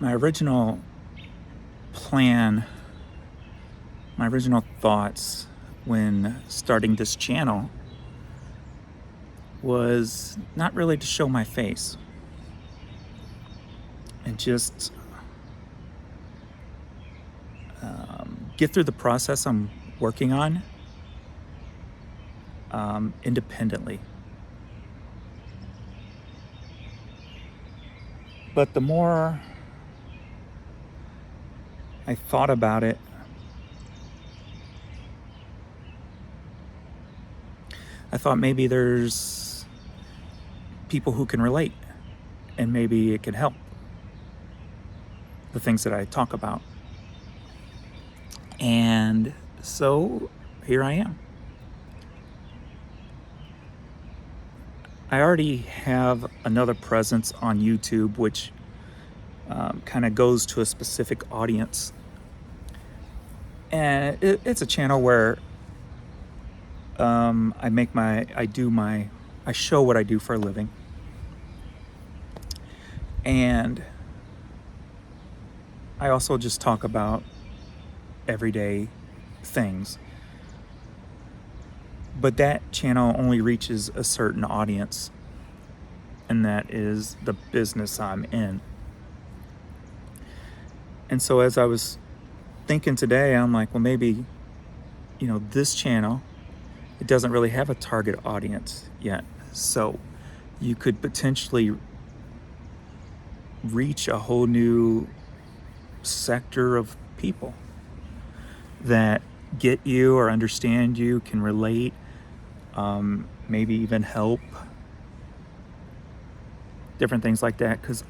my original plan, my original thoughts when starting this channel was not really to show my face and just get through the process I'm working on independently. But the more I thought about it, I thought maybe there's people who can relate and maybe it could help the things that I talk about. And so here I am. I already have another presence on YouTube, which kind of goes to a specific audience. And it's a channel where I show what I do for a living. And I also just talk about everyday things. But that channel only reaches a certain audience, and that is the business I'm in. And so as I was thinking today, I'm like, well, maybe, this channel, it doesn't really have a target audience yet. So you could potentially reach a whole new sector of people that get you or understand you, can relate, maybe even help, different things like that. Because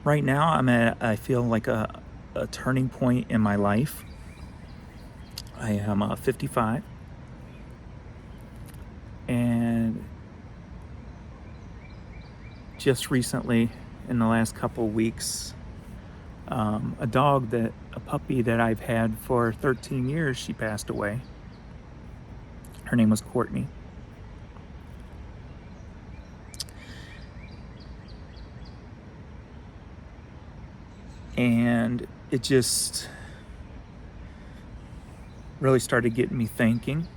right now I feel like a turning point in my life. I am 55, and just recently, in the last couple weeks, a puppy that I've had for 13 years, she passed away. Her name was Courtney. And it just really started getting me thinking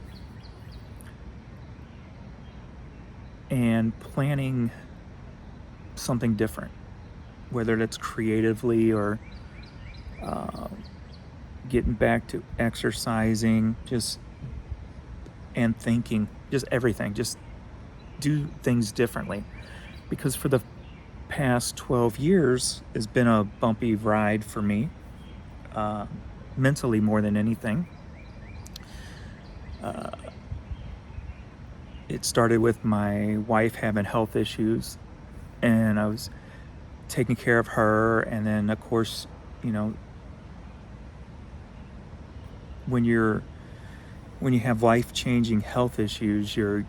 and planning something different, whether that's creatively or getting back to exercising, and thinking, just everything, just do things differently. Because for the past 12 years has been a bumpy ride for me, mentally more than anything. It started with my wife having health issues, and I was taking care of her. And then, of course, when you have life-changing health issues, you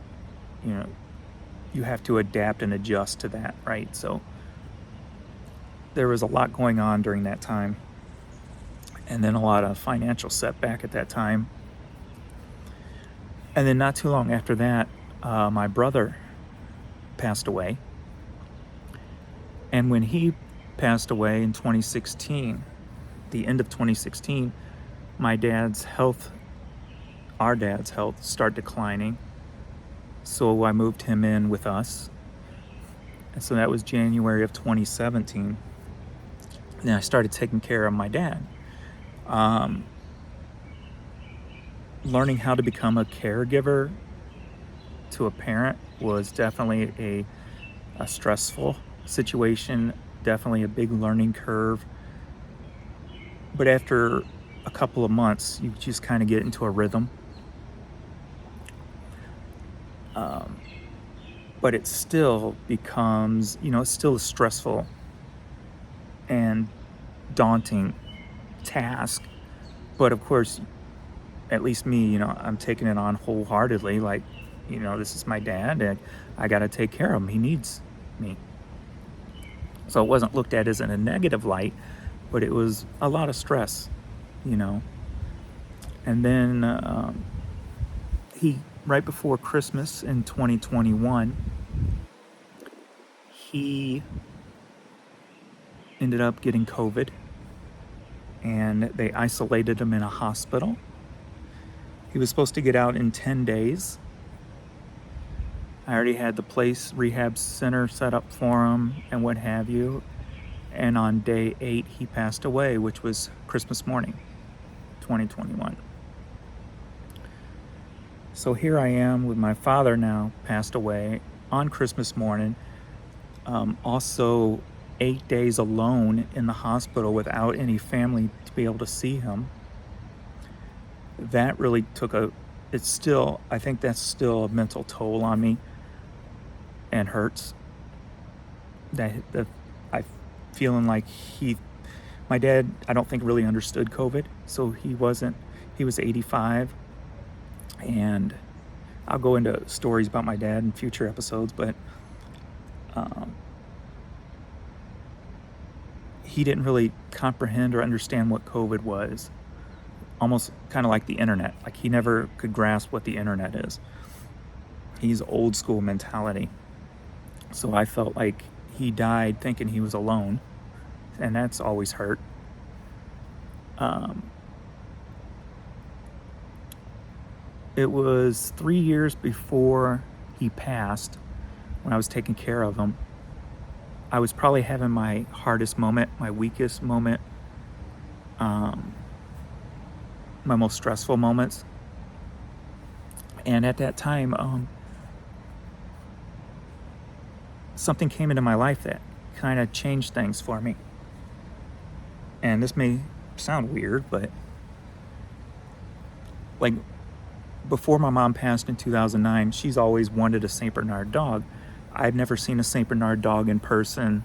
have to adapt and adjust to that, right? So there was a lot going on during that time, and then a lot of financial setback at that time. And then not too long after that, my brother passed away. And when he passed away in 2016, the end of 2016, our dad's health started declining. So I moved him in with us. And so that was January of 2017. Then I started taking care of my dad. Learning how to become a caregiver to a parent was definitely a stressful situation, definitely a big learning curve. But after a couple of months, you just kind of get into a rhythm. But it still becomes, it's still a stressful and daunting task. But of course, at least me, I'm taking it on wholeheartedly. Like, this is my dad, and I got to take care of him. He needs me. So it wasn't looked at as in a negative light, but it was a lot of stress, And then right before Christmas in 2021, he ended up getting COVID, and they isolated him in a hospital. He was supposed to get out in 10 days. I already had the place, rehab center set up for him and what have you. And on day 8, he passed away, which was Christmas morning, 2021. So here I am with my father now passed away on Christmas morning. Also 8 days alone in the hospital without any family to be able to see him. That really I think that's still a mental toll on me and hurts. I feeling like my dad, I don't think really understood COVID. So he was 85, and I'll go into stories about my dad in future episodes, but he didn't really comprehend or understand what COVID was. Almost kind of like the internet. Like he never could grasp what the internet is. He's old school mentality. So I felt like he died thinking he was alone, and that's always hurt. It was 3 years before he passed, when I was taking care of him. I was probably having my hardest moment, my weakest moment, my most stressful moments. And at that time, something came into my life that kind of changed things for me. And this may sound weird, but like before my mom passed in 2009, she's always wanted a St. Bernard dog. I've never seen a St. Bernard dog in person.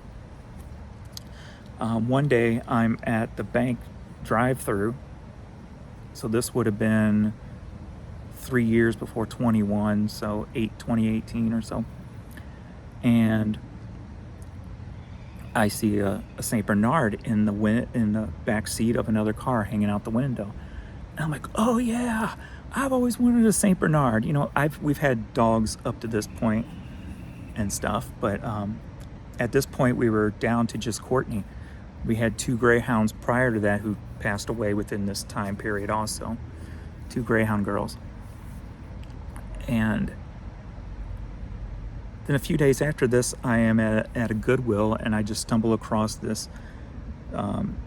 One day I'm at the bank drive-through. So this would have been 3 years before 21, so 2018 or so. And I see a St. Bernard in the back seat of another car hanging out the window. And I'm like, oh yeah, I've always wanted a St. Bernard. We've had dogs up to this point and stuff, but at this point we were down to just Courtney. We had 2 greyhounds prior to that who passed away within this time period also. 2 greyhound girls. And then a few days after this, I am at a Goodwill, and I just stumble across this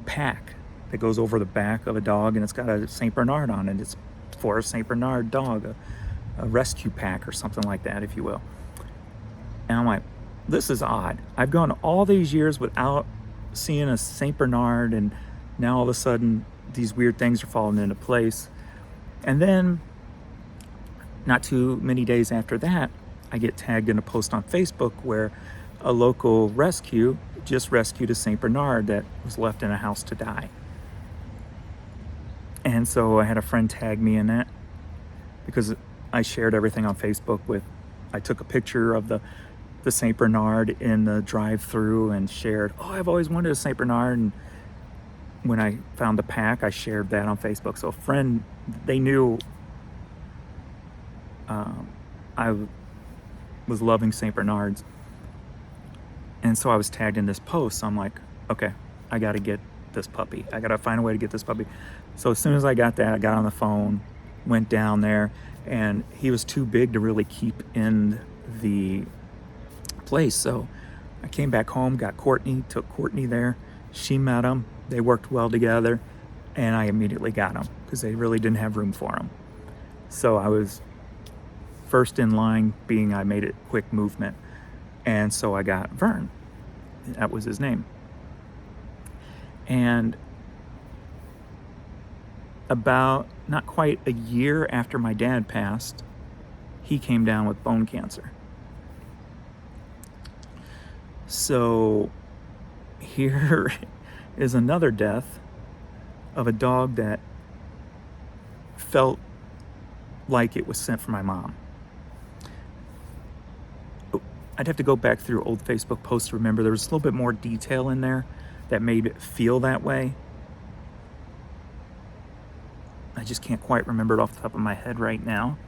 pack that goes over the back of a dog, and it's got a St. Bernard on it. It's for a St. Bernard dog, a rescue pack or something like that, if you will. And I'm like, this is odd. I've gone all these years without seeing a St. Bernard, and now all of a sudden these weird things are falling into place. And then not too many days after that, I get tagged in a post on Facebook where a local rescue just rescued a St. Bernard that was left in a house to die. And so I had a friend tag me in that because I shared everything on Facebook I took a picture of the St. Bernard in the drive-through and shared, I've always wanted a St. Bernard. And when I found the pack, I shared that on Facebook. So a friend, they knew I was loving St. Bernards. And so I was tagged in this post. So I'm like, okay, I got to get this puppy. I got to find a way to get this puppy. So as soon as I got that, I got on the phone, went down there, and he was too big to really keep in the place. So I came back home, got Courtney, took Courtney there. She met him. They worked well together, and I immediately got him because they really didn't have room for him. So I was first in line, being I made it quick movement. And so I got Vern. That was his name. And about not quite a year after my dad passed, he came down with bone cancer. So here is another death of a dog that felt like it was sent from my mom. I'd have to go back through old Facebook posts to remember. There was a little bit more detail in there that made it feel that way. I just can't quite remember it off the top of my head right now.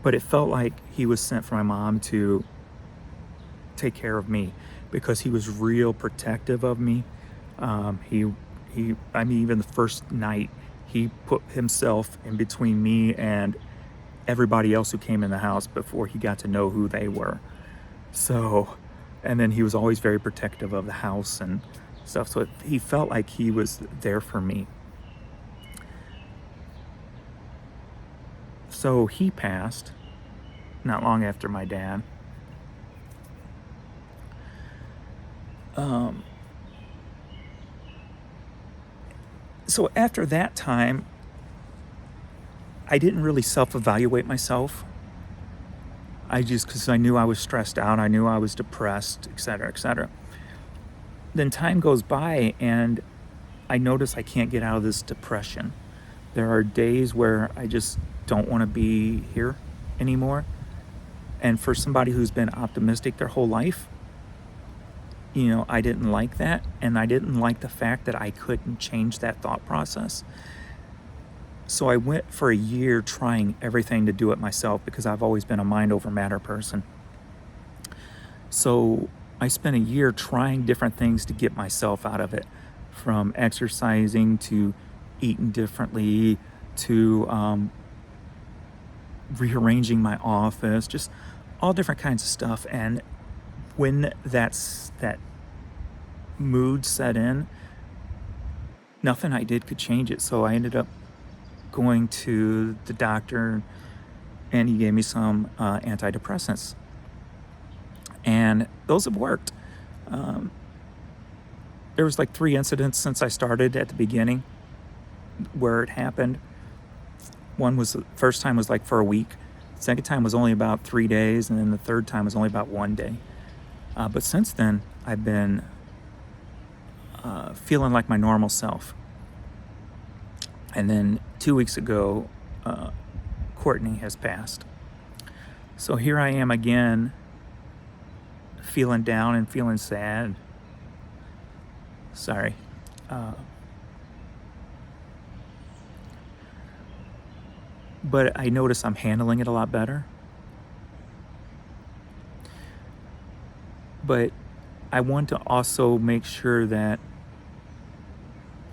But it felt like he was sent from my mom to take care of me, because he was real protective of me. He, I mean, even the first night, he put himself in between me and everybody else who came in the house before he got to know who they were. So, and then he was always very protective of the house and stuff. So he felt like he was there for me. So he passed not long after my dad. So after that time, I didn't really self-evaluate myself. Because I knew I was stressed out, I knew I was depressed, et cetera, et cetera. Then time goes by and I notice I can't get out of this depression. There are days where I just don't want to be here anymore. And for somebody who's been optimistic their whole life, I didn't like that. And I didn't like the fact that I couldn't change that thought process. So I went for a year trying everything to do it myself because I've always been a mind over matter person. So I spent a year trying different things to get myself out of it, from exercising to eating differently to rearranging my office, just all different kinds of stuff. And when that mood set in, nothing I did could change it. So I ended up going to the doctor and he gave me some antidepressants, and those have worked. There was like 3 incidents since I started at the beginning where it happened. First time was like for a week, second time was only about 3 days, and then the third time was only about 1 day. But since then I've been feeling like my normal self. And then 2 weeks ago, Courtney has passed. So here I am again, feeling down and feeling sad. Sorry. But I notice I'm handling it a lot better. But I want to also make sure that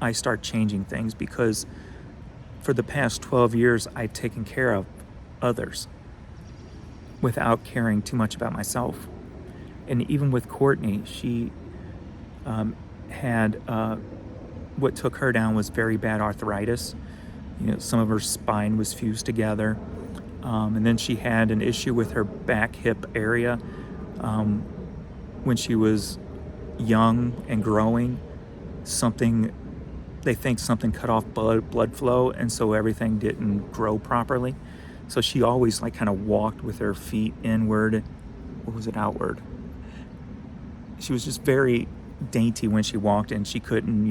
I start changing things, because for the past 12 years, I've taken care of others without caring too much about myself. And even with Courtney, she had what took her down was very bad arthritis. Some of her spine was fused together. And then she had an issue with her back hip area when she was young and growing. They think something cut off blood flow, and so everything didn't grow properly. So she always kind of walked with her feet inward. Or was it outward? She was just very dainty when she walked, and she couldn't,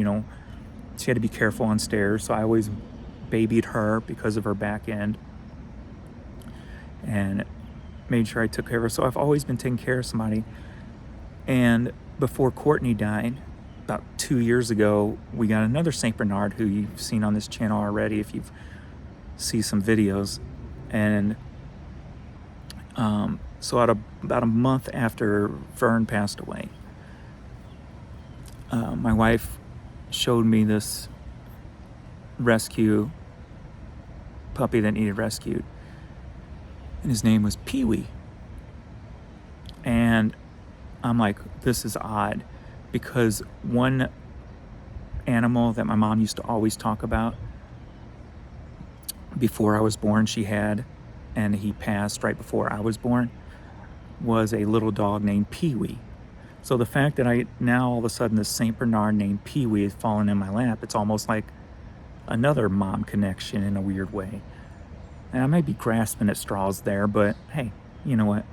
she had to be careful on stairs. So I always babied her because of her back end and made sure I took care of her. So I've always been taking care of somebody. And before Courtney died, about 2 years ago, we got another St. Bernard who you've seen on this channel already if you've seen some videos. And so about a month after Vern passed away, my wife showed me this rescue puppy that needed rescued, and his name was Pee-wee. And I'm like, this is odd, because one animal that my mom used to always talk about before I was born, she had, and he passed right before I was born, was a little dog named Pee-wee. So the fact that now all of a sudden this St. Bernard named Pee-wee is falling in my lap, it's almost like another mom connection in a weird way. And I might be grasping at straws there, but hey, you know what?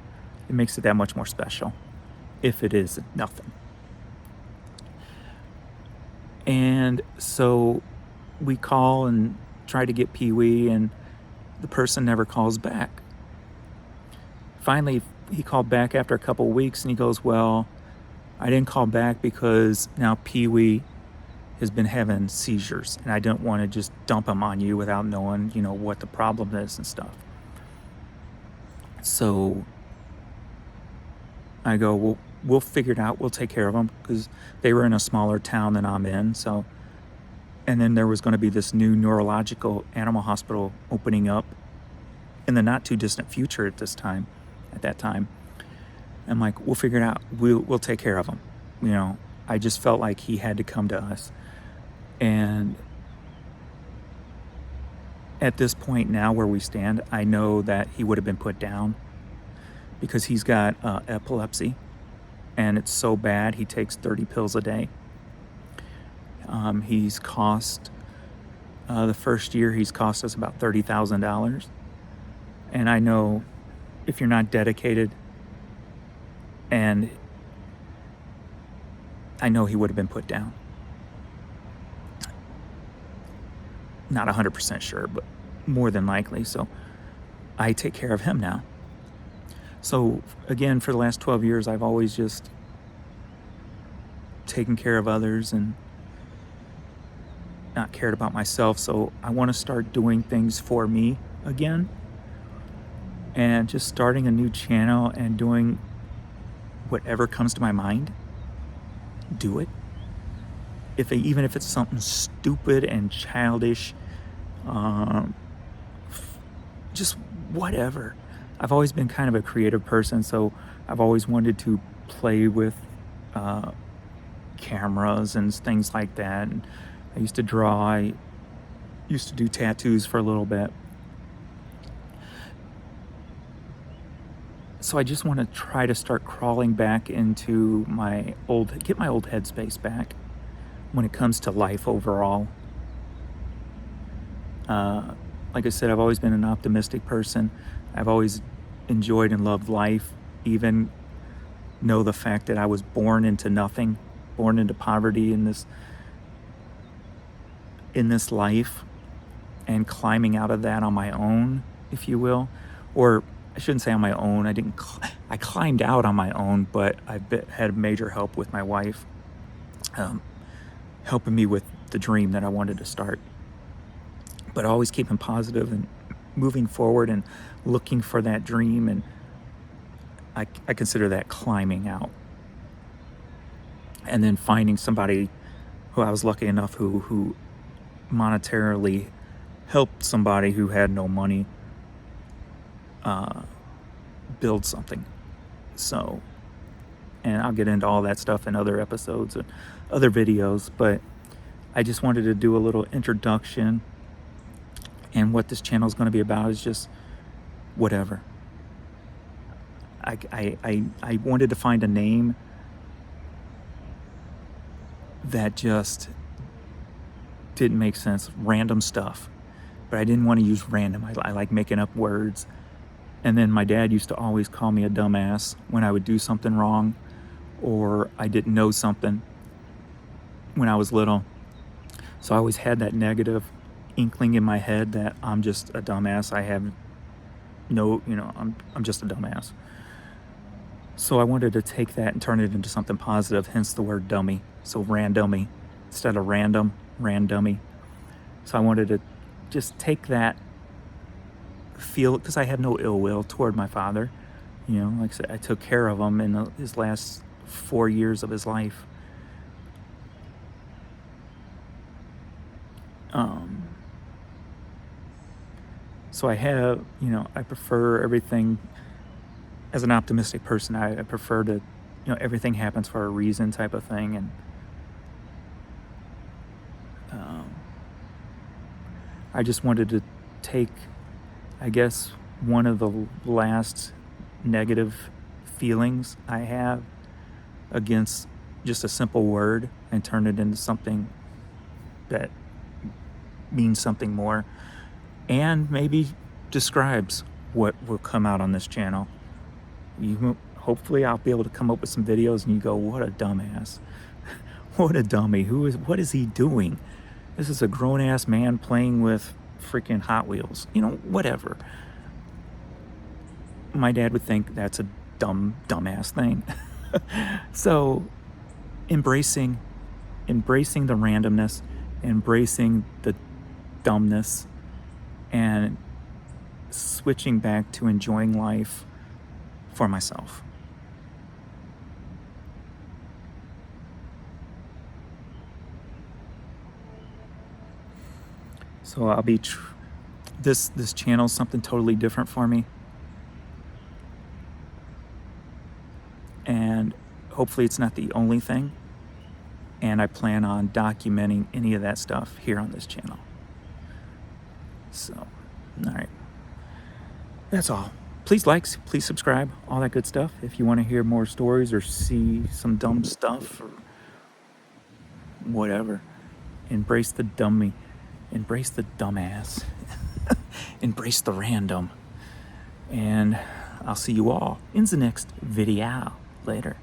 It makes it that much more special, if it is nothing. And so we call and try to get Pee-wee, and the person never calls back. Finally, he called back after a couple of weeks, and he goes, well, I didn't call back because now Pee-wee has been having seizures, and I don't want to just dump him on you without knowing, what the problem is and stuff. So I go, well, we'll figure it out. We'll take care of them, because they were in a smaller town than I'm in. So, and then there was going to be this new neurological animal hospital opening up in the not too distant future at that time. I'm like, we'll figure it out. We'll take care of him. You know, I just felt like he had to come to us. And at this point now where we stand, I know that he would have been put down, because he's got epilepsy, and it's so bad he takes 30 pills a day. He's cost, the first year he's cost us about $30,000. And I know if you're not dedicated, and I know he would have been put down. Not 100% sure, but more than likely. So I take care of him now. So again, for the last 12 years, I've always just taken care of others and not cared about myself. So I want to start doing things for me again, and just starting a new channel and doing whatever comes to my mind. Do it. Even if it's something stupid and childish, just whatever. I've always been kind of a creative person, so I've always wanted to play with cameras and things like that. And I used to draw. I used to do tattoos for a little bit. So I just want to try to start crawling back into get my old headspace back when it comes to life overall. Like I said, I've always been an optimistic person. I've always enjoyed and loved life, even know the fact that I was born into nothing, born into poverty in this life, and climbing out of that on my own, if you will. Or I shouldn't say on my own. I climbed out on my own, but I've had major help with my wife, helping me with the dream that I wanted to start. But always keeping positive and moving forward and looking for that dream. And I consider that climbing out. And then finding somebody who I was lucky enough who monetarily helped somebody who had no money build something. So, and I'll get into all that stuff in other episodes and other videos, but I just wanted to do a little introduction. And what this channel is going to be about is just whatever. I wanted to find a name that just didn't make sense. Random stuff. But I didn't want to use random. I like making up words. And then my dad used to always call me a dumbass when I would do something wrong, or I didn't know something when I was little. So I always had that negative inkling in my head that I'm just a dumbass. I'm just a dumbass. So I wanted to take that and turn it into something positive, hence the word dummy. So randommy instead of random, randommy. So I wanted to just take that feel, because I had no ill will toward my father. You know, like I said, I took care of him in his last 4 years of his life. So I prefer everything as an optimistic person. I prefer to, everything happens for a reason type of thing. And I just wanted to take, I guess, one of the last negative feelings I have against just a simple word and turn it into something that means something more, and maybe describes what will come out on this channel. Hopefully I'll be able to come up with some videos and you go, what a dumbass. What a dummy. What is he doing? This is a grown-ass man playing with freaking Hot Wheels. Whatever. My dad would think that's a dumbass thing. So embracing the randomness, embracing the dumbness, and switching back to enjoying life for myself. So I'll be this channel's something totally different for me, and hopefully it's not the only thing, and I plan on documenting any of that stuff here on this channel. So, all right, that's all. Please like, please subscribe, all that good stuff. If you want to hear more stories or see some dumb stuff or whatever, embrace the dummy, embrace the dumbass, embrace the random. And I'll see you all in the next video. Later.